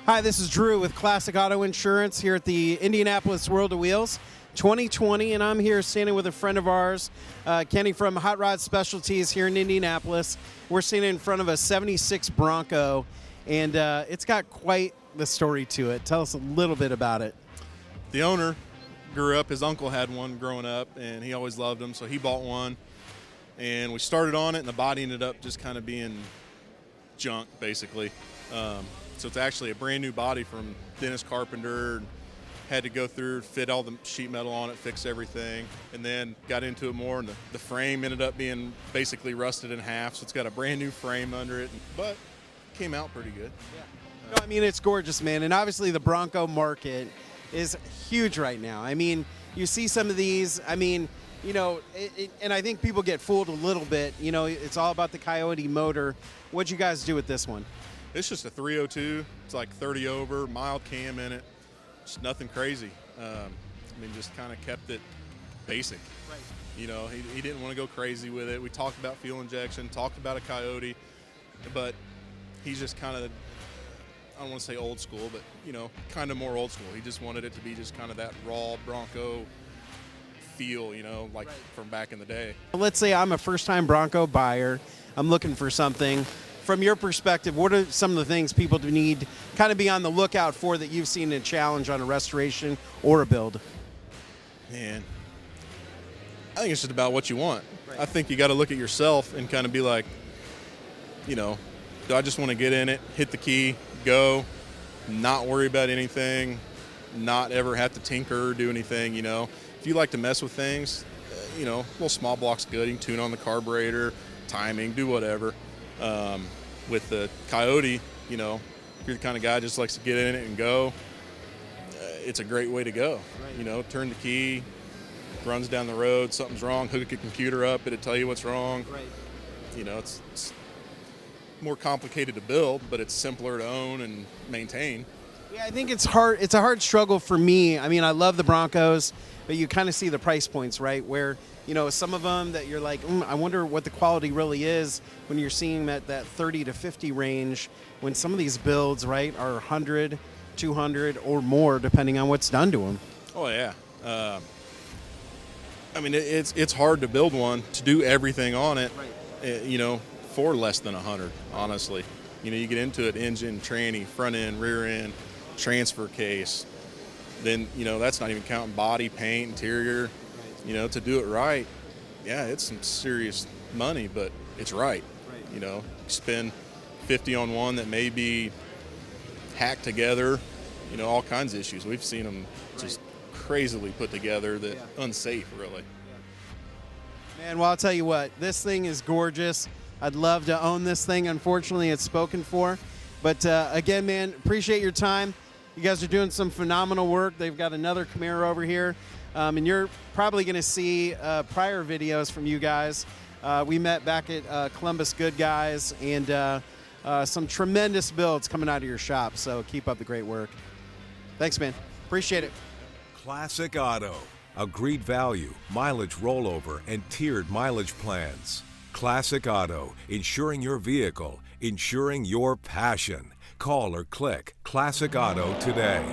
Hi, this is Drew with Classic Auto Insurance here at the Indianapolis World of Wheels 2020, and I'm here standing with a friend of ours, Kenny from Hot Rod Specialties here in Indianapolis. We're standing in front of a 76 Bronco, and it's got quite the story to it. Tell us a little bit about it. The owner grew up, his uncle had one growing up, and he always loved them, so he bought one. And we started on it, and the body ended up just kind of being junk, basically. So it's actually a brand new body from Dennis Carpenter. Had to go through, fit all the sheet metal on it, fix everything, and then got into it more, and the frame ended up being basically rusted in half, so it's got a brand new frame under it, but came out pretty good. Yeah. No, I mean, it's gorgeous, man, and obviously the Bronco market is huge right now. I mean, you see some of these, I mean, you know, and I think people get fooled a little bit. You know, it's all about the Coyote motor. What'd you guys do with this one? It's just a 302. It's like 30 over, mild cam in it. Just nothing crazy. I mean, just kind of kept it basic. Right. You know, he didn't want to go crazy with it. We talked about fuel injection, talked about a Coyote, but he's just kind of, I don't want to say old school, but, you know, kind of more old school. He just wanted it to be just kind of that raw Bronco feel, you know, like from back in the day. Let's say I'm a first-time Bronco buyer. I'm looking for something. From your perspective, what are some of the things people do need kind of be on the lookout for that you've seen a challenge on a restoration or a build? Man, I think it's just about what you want. Right. I think you got to look at yourself and kind of be like, you know, do I just want to get in it, hit the key, go, not worry about anything, not ever have to tinker or do anything, you know? If you like to mess with things, you know, little small block's good. You can tune on the carburetor, timing, do whatever. With the Coyote, you know, if you're the kind of guy just likes to get in it and go, it's a great way to go. Right. You know, turn the key, runs down the road, something's wrong, hook your computer up, it'll tell you what's wrong. Right. You know, it's more complicated to build, but it's simpler to own and maintain. Yeah, I think it's hard. It's a hard struggle for me. I mean, I love the Broncos, but you kind of see the price points, right? Where, you know, some of them that you're like, I wonder what the quality really is when you're seeing that 30 to 50 range, when some of these builds, right, are 100, 200 or more, depending on what's done to them. Oh, yeah. I mean, it's hard to build one, to do everything on it, you know, for less than 100, honestly. You know, you get into it, engine, tranny, front end, rear end, transfer case. Then, you know, that's not even counting body, paint, interior. You know, to do it right, yeah, it's some serious money, but it's right. You know, you spend 50 on one that may be hacked together, you know, all kinds of issues. We've seen them just crazily put together that unsafe, really. Man, well, I'll tell you what, this thing is gorgeous. I'd love to own this thing. Unfortunately, it's spoken for. But again, man, appreciate your time. You guys are doing some phenomenal work. They've got another Camaro over here. And you're probably going to see prior videos from you guys. We met back at Columbus Good Guys, and some tremendous builds coming out of your shop. So keep up the great work. Thanks, man. Appreciate it. Classic Auto. Agreed value, mileage rollover, and tiered mileage plans. Classic Auto. Insuring your vehicle. Insuring your passion. Call or click Classic Auto today.